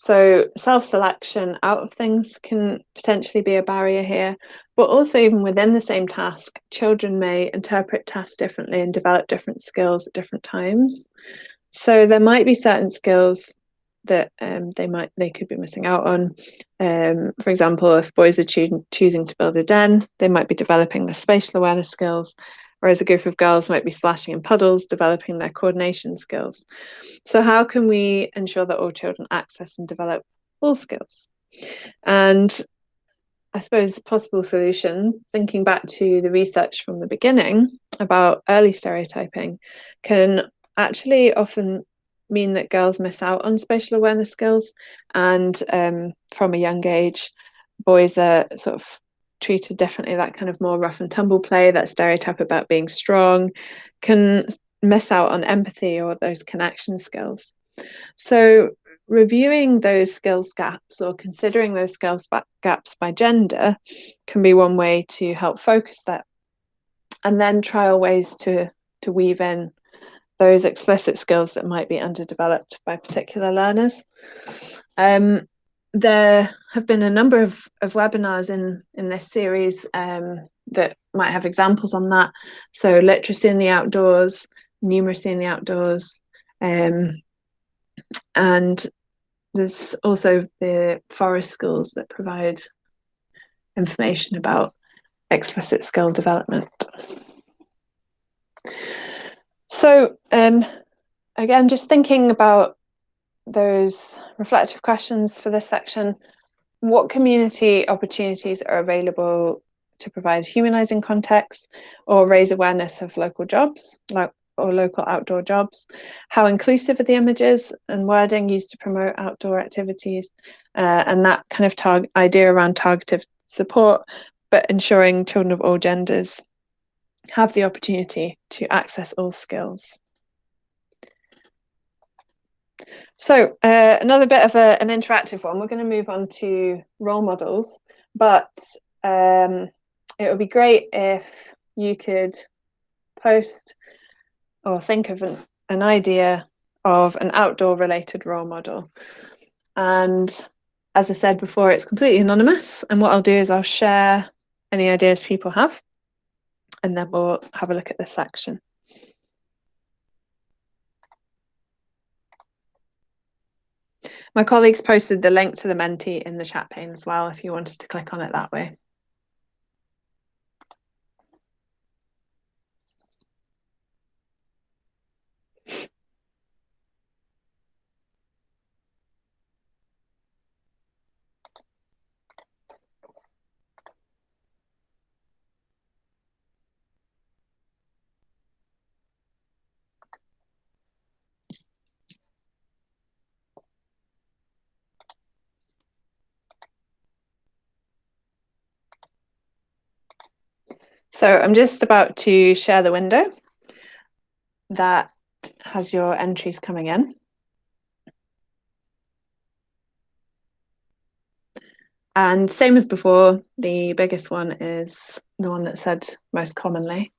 So self-selection out of things can potentially be a barrier here, but also even within the same task, children may interpret tasks differently and develop different skills at different times. So there might be certain skills that they could be missing out on. For example, if boys are choosing to build a den, they might be developing their spatial awareness skills, whereas a group of girls might be splashing in puddles, developing their coordination skills. So how can we ensure that all children access and develop all skills? And I suppose possible solutions, thinking back to the research from the beginning about early stereotyping, can actually often mean that girls miss out on spatial awareness skills. And from a young age, boys are sort of treated differently. That kind of more rough and tumble play, that stereotype about being strong, can miss out on empathy or those connection skills. So reviewing those skills gaps or considering those skills gaps by gender can be one way to help focus that, and then trial ways to weave in those explicit skills that might be underdeveloped by particular learners. There have been a number of webinars in this series that might have examples on that. So literacy in the outdoors, numeracy in the outdoors, and there's also the forest schools that provide information about explicit skill development. So again, just thinking about those reflective questions for this section, what community opportunities are available to provide humanising context or raise awareness of local jobs, or local outdoor jobs? How inclusive are the images and wording used to promote outdoor activities? And that kind of idea around targeted support, but ensuring children of all genders have the opportunity to access all skills. So another bit of an interactive one. We're going to move on to role models, but it would be great if you could post or think of an idea of an outdoor related role model. And as I said before, it's completely anonymous. And what I'll do is I'll share any ideas people have, and then we'll have a look at this section. My colleagues posted the link to the Menti in the chat pane as well, if you wanted to click on it that way. So I'm just about to share the window that has your entries coming in. And same as before, the biggest one is the one that said most commonly.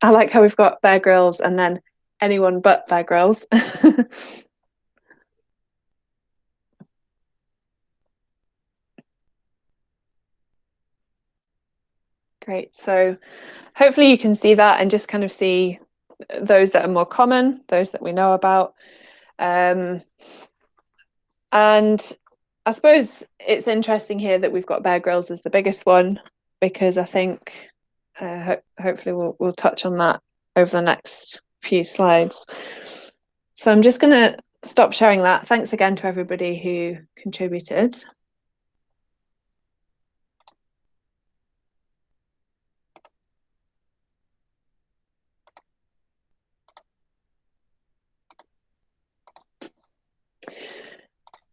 I like how we've got Bear Grylls and then anyone but Bear Grylls. Great. So hopefully you can see that and just kind of see those that are more common, those that we know about. And I suppose it's interesting here that we've got Bear Grylls as the biggest one, because I think hopefully we'll touch on that over the next few slides. So I'm just going to stop sharing that. Thanks again to everybody who contributed.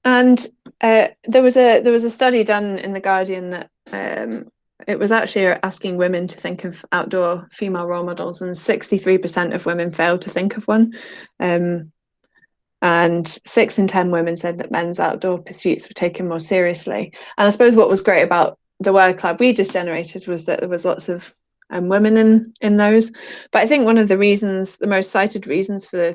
And there was a study done in The Guardian that it was actually asking women to think of outdoor female role models, and 63% of women failed to think of one. And 6 in 10 women said that men's outdoor pursuits were taken more seriously. And I suppose what was great about the word cloud we just generated was that there was lots of women in those. But I think one of the reasons, the most cited reasons for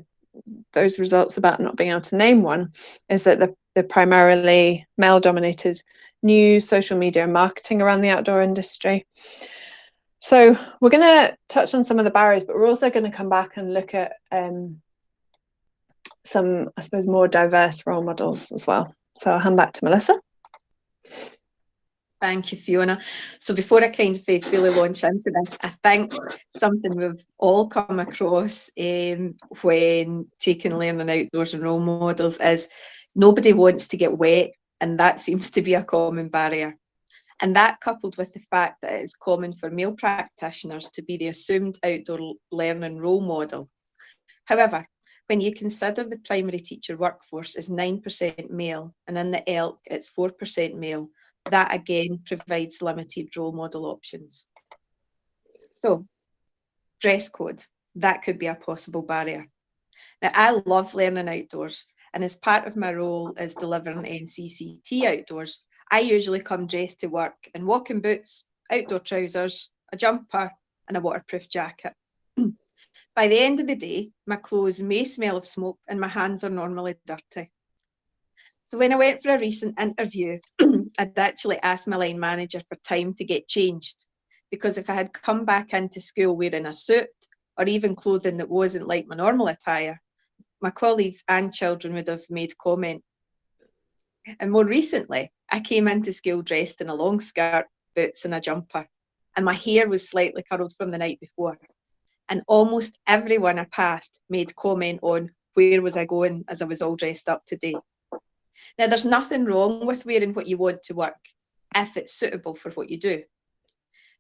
those results about not being able to name one, is that the primarily male-dominated news, social media, and marketing around the outdoor industry. So we're going to touch on some of the barriers, but we're also going to come back and look at some, I suppose, more diverse role models as well. So I'll hand back to Melissa. Thank you, Fiona. So before I kind of fully launch into this, I think something we've all come across when taking learning outdoors and role models is nobody wants to get wet, and that seems to be a common barrier. And that, coupled with the fact that it's common for male practitioners to be the assumed outdoor learning role model. However, when you consider the primary teacher workforce is 9% male, and in the ELK it's 4% male, that again provides limited role model options. So, dress code, that could be a possible barrier. Now, I love learning outdoors, and as part of my role as delivering NCCT outdoors, I usually come dressed to work in walking boots, outdoor trousers, a jumper, and a waterproof jacket. By the end of the day, my clothes may smell of smoke and my hands are normally dirty. So when I went for a recent interview, I'd actually asked my line manager for time to get changed, because if I had come back into school wearing a suit or even clothing that wasn't like my normal attire, my colleagues and children would have made comment. And more recently, I came into school dressed in a long skirt, boots and a jumper, and my hair was slightly curled from the night before. And almost everyone I passed made comment on where was I going, as I was all dressed up today. Now, there's nothing wrong with wearing what you want to work if it's suitable for what you do.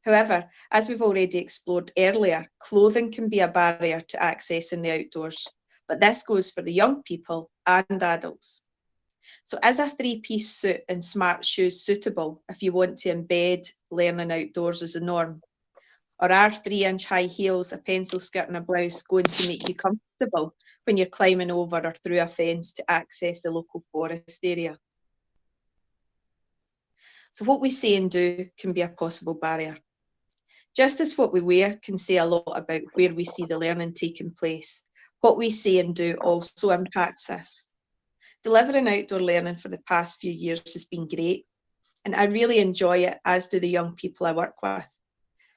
However, as we've already explored earlier, clothing can be a barrier to accessing the outdoors, but this goes for the young people and adults. So is a 3-piece suit and smart shoes suitable if you want to embed learning outdoors as a norm? Or are 3-inch high heels, a pencil skirt and a blouse going to make you comfortable when you're climbing over or through a fence to access a local forest area? So what we say and do can be a possible barrier. Just as what we wear can say a lot about where we see the learning taking place, what we say and do also impacts this. Delivering outdoor learning for the past few years has been great, and I really enjoy it, as do the young people I work with.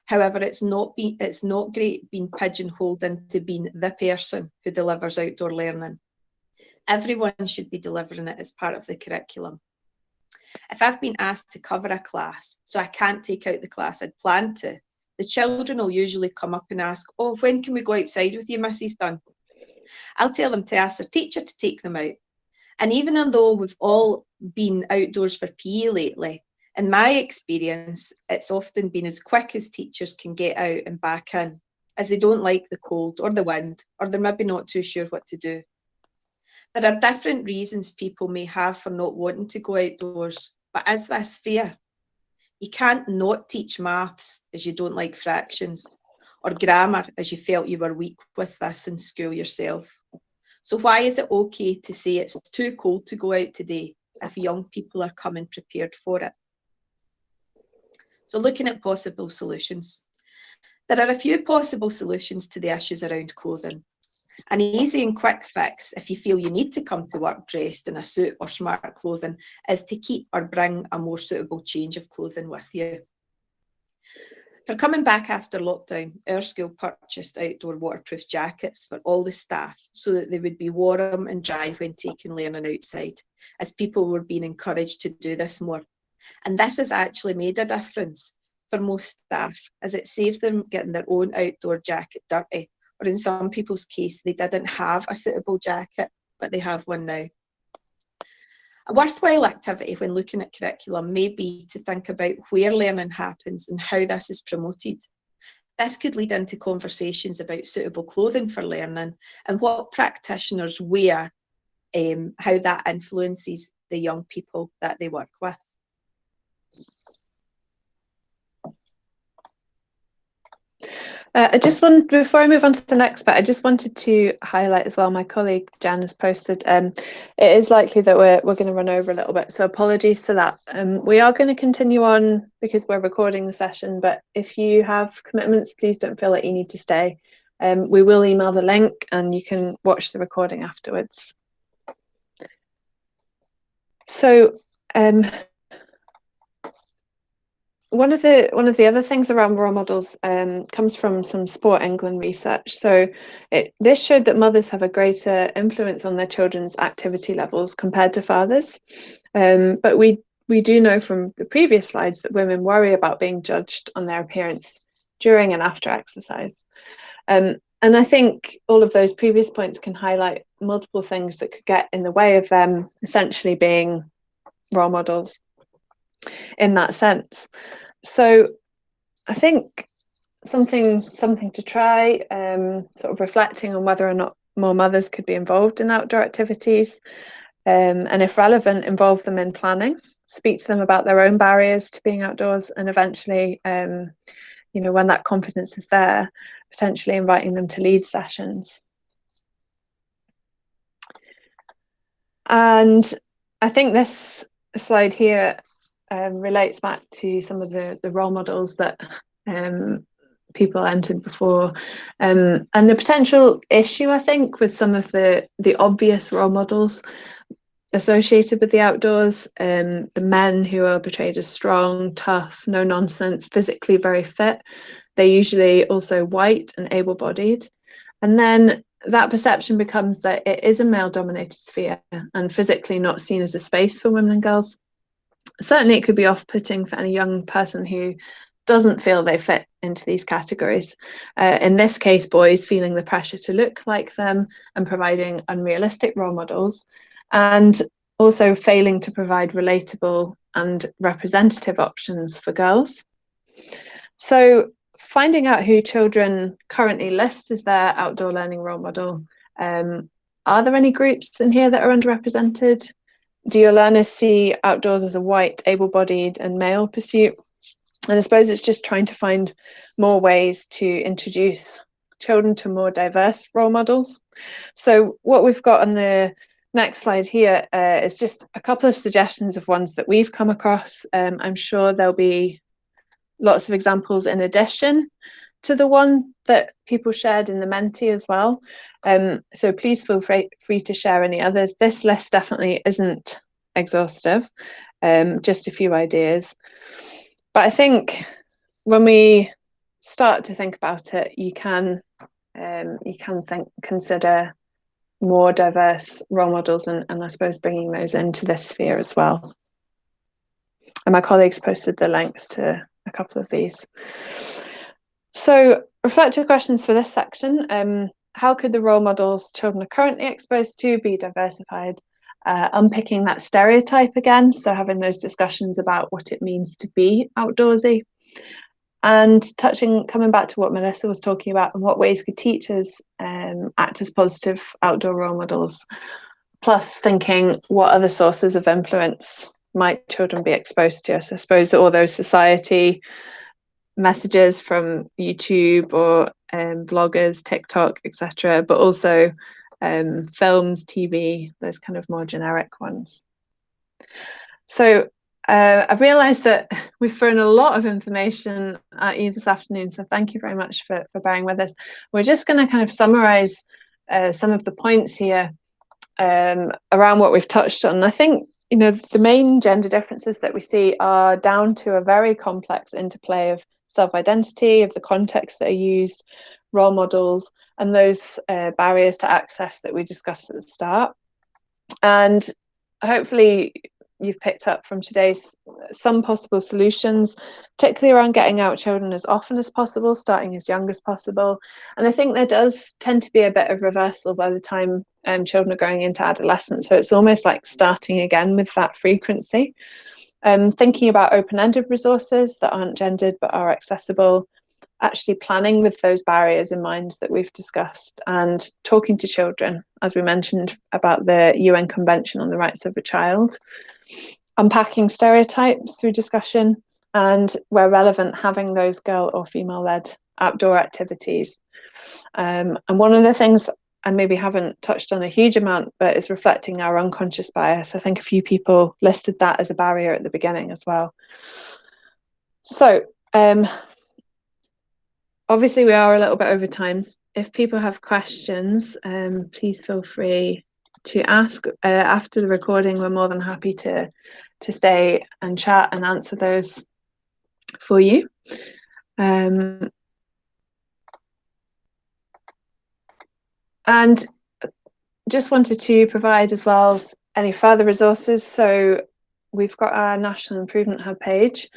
However, it's not great being pigeonholed into being the person who delivers outdoor learning. Everyone should be delivering it as part of the curriculum. If I've been asked to cover a class, so I can't take out the class I'd planned to, the children will usually come up and ask, "Oh, when can we go outside with you, Mrs. Dunn?" I'll tell them to ask their teacher to take them out. And even though we've all been outdoors for PE lately, in my experience, it's often been as quick as teachers can get out and back in, as they don't like the cold or the wind, or they're maybe not too sure what to do. There are different reasons people may have for not wanting to go outdoors, but is this fair? You can't not teach maths as you don't like fractions, or grammar as you felt you were weak with this in school yourself. So why is it okay to say it's too cold to go out today if young people are coming prepared for it? So looking at possible solutions. There are a few possible solutions to the issues around clothing. An easy and quick fix, if you feel you need to come to work dressed in a suit or smart clothing, is to keep or bring a more suitable change of clothing with you. For coming back after lockdown, our school purchased outdoor waterproof jackets for all the staff so that they would be warm and dry when taking learning outside, as people were being encouraged to do this more. And this has actually made a difference for most staff, as it saved them getting their own outdoor jacket dirty, or in some people's case, they didn't have a suitable jacket, but they have one now. A worthwhile activity when looking at curriculum may be to think about where learning happens and how this is promoted. This could lead into conversations about suitable clothing for learning and what practitioners wear, how that influences the young people that they work with. Before I move on to the next bit, I just wanted to highlight as well, my colleague Jan has posted, it is likely that we're going to run over a little bit, so apologies for that. We are going to continue on because we're recording the session, but if you have commitments, please don't feel like you need to stay. We will email the link and you can watch the recording afterwards. So one of the other things around role models comes from some Sport England research. So this showed that mothers have a greater influence on their children's activity levels compared to fathers. But we do know from the previous slides that women worry about being judged on their appearance during and after exercise. And I think all of those previous points can highlight multiple things that could get in the way of them essentially being role models in that sense. So I think something to try, sort of reflecting on whether or not more mothers could be involved in outdoor activities, and if relevant, involve them in planning, speak to them about their own barriers to being outdoors, and eventually, you know, when that confidence is there, potentially inviting them to lead sessions. And I think this slide here relates back to some of the role models that people entered before, and the potential issue, I think, with some of the obvious role models associated with the outdoors, the men who are portrayed as strong, tough, no nonsense, physically very fit. They're usually also white and able-bodied, and then that perception becomes that it is a male-dominated sphere and physically not seen as a space for women and girls. Certainly it could be off-putting for any young person who doesn't feel they fit into these categories. In this case, boys feeling the pressure to look like them and providing unrealistic role models, and also failing to provide relatable and representative options for girls. So finding out who children currently list as their outdoor learning role model, are there any groups in here that are underrepresented? Do your learners see outdoors as a white, able-bodied and male pursuit? And I suppose it's just trying to find more ways to introduce children to more diverse role models. So what we've got on the next slide here is just a couple of suggestions of ones that we've come across. I'm sure there'll be lots of examples in addition to the one that people shared in the Menti as well. So please feel free to share any others. This list definitely isn't exhaustive, just a few ideas. But I think when we start to think about it, you can consider more diverse role models, and I suppose bringing those into this sphere as well. And my colleagues posted the links to a couple of these. So reflective questions for this section. How could the role models children are currently exposed to be diversified? Unpicking that stereotype again, so having those discussions about what it means to be outdoorsy. And coming back to what Melissa was talking about, and what ways could teachers act as positive outdoor role models, plus thinking what other sources of influence might children be exposed to. So I suppose all those society messages from YouTube or vloggers, TikTok, etc., but also films, TV, those kind of more generic ones. So I've realised that we've thrown a lot of information at you this afternoon, so thank you very much for bearing with us. We're just going to kind of summarise some of the points here around what we've touched on. I think, you know, the main gender differences that we see are down to a very complex interplay of self-identity, of the context that are used, role models, and those barriers to access that we discussed at the start. And hopefully you've picked up from today's some possible solutions, particularly around getting out children as often as possible, starting as young as possible. And I think there does tend to be a bit of reversal by the time children are going into adolescence. So it's almost like starting again with that frequency. Thinking about open-ended resources that aren't gendered but are accessible, actually planning with those barriers in mind that we've discussed, and talking to children, as we mentioned, about the UN Convention on the Rights of the Child, unpacking stereotypes through discussion, and where relevant, having those girl or female-led outdoor activities. And one of the things I maybe haven't touched on a huge amount, but is reflecting our unconscious bias. I think a few people listed that as a barrier at the beginning as well. So obviously we are a little bit over time. If people have questions, please feel free to ask. After the recording, we're more than happy to stay and chat and answer those for you. And just wanted to provide as well any further resources. So we've got our National Improvement Hub page.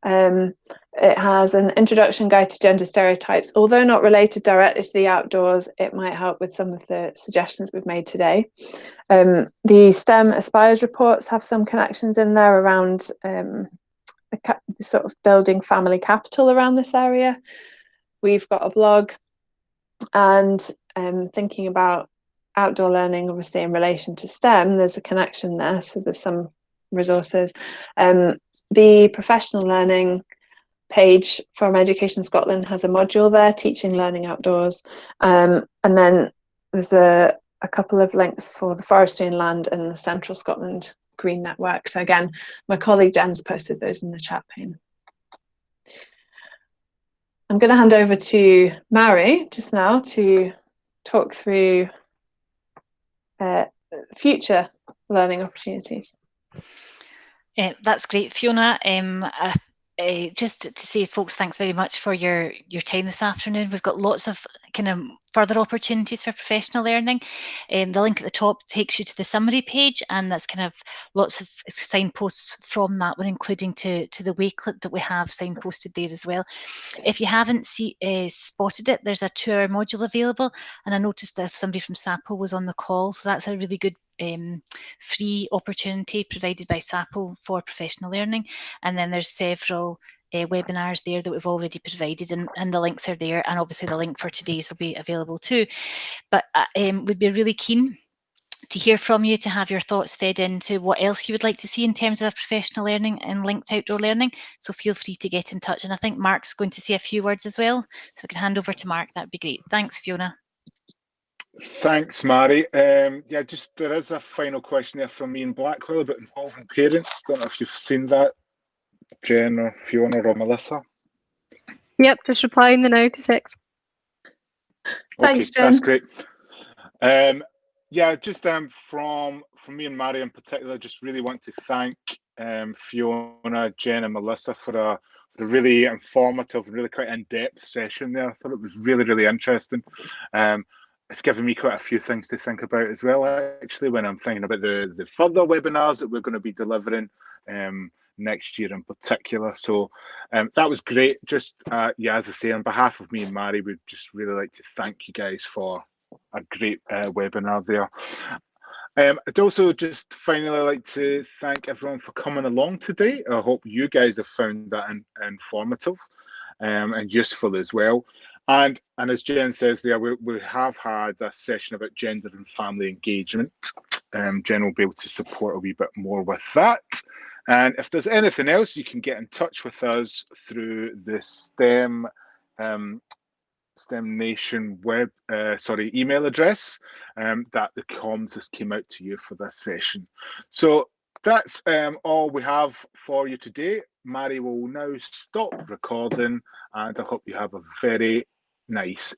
It has an introduction guide to gender stereotypes. Although not related directly to the outdoors, it might help with some of the suggestions we've made today. The STEM Aspires reports have some connections in there around the sort of building family capital around this area. We've got a blog, and thinking about outdoor learning, obviously in relation to STEM, there's a connection there. So there's some resources. The professional learning page from Education Scotland has a module there, teaching learning outdoors. And then there's a couple of links for the Forestry and Land and the Central Scotland Green Network. So again, my colleague Jen's posted those in the chat pane. I'm going to hand over to Mary just now to talk through future learning opportunities. That's great, Fiona. Just to say, folks, thanks very much for your time this afternoon. We've got lots of kind of further opportunities for professional learning. The link at the top takes you to the summary page, and that's kind of lots of signposts from that one, including to the Wakelet that we have signposted there as well. If you haven't spotted it, there's a 2-hour module available, and I noticed that somebody from SAPO was on the call, so that's a really good free opportunity provided by SAPO for professional learning. And then there's several webinars there that we've already provided, and the links are there, and obviously the link for today's will be available too. But we'd be really keen to hear from you, to have your thoughts fed into what else you would like to see in terms of professional learning and linked outdoor learning. So feel free to get in touch. And I think Mark's going to say a few words as well. So I can hand over to Mark. That'd be great. Thanks, Fiona. Thanks, Mary. Yeah, just there is a final question there from me in Blackwell about involving parents. Don't know if you've seen that, Jen or Fiona or Melissa. Yep, just replying the now to text. Thanks, Jen. That's great. Yeah, just from me and Mary in particular, just really want to thank Fiona, Jen, and Melissa for really informative and really quite in-depth session there. I thought it was really, really interesting. It's given me quite a few things to think about as well, actually, when I'm thinking about the further webinars that we're going to be delivering next year in particular. So that was great. Just, yeah, as I say, on behalf of me and Mary, we'd just really like to thank you guys for a great webinar there. I'd also just finally like to thank everyone for coming along today. I hope you guys have found that informative and useful as well. And as Jen says there, we have had a session about gender and family engagement. Jen will be able to support a wee bit more with that. And if there's anything else, you can get in touch with us through the STEM Nation email address that the comms has came out to you for this session. So that's all we have for you today. Mary will now stop recording, and I hope you have a very nice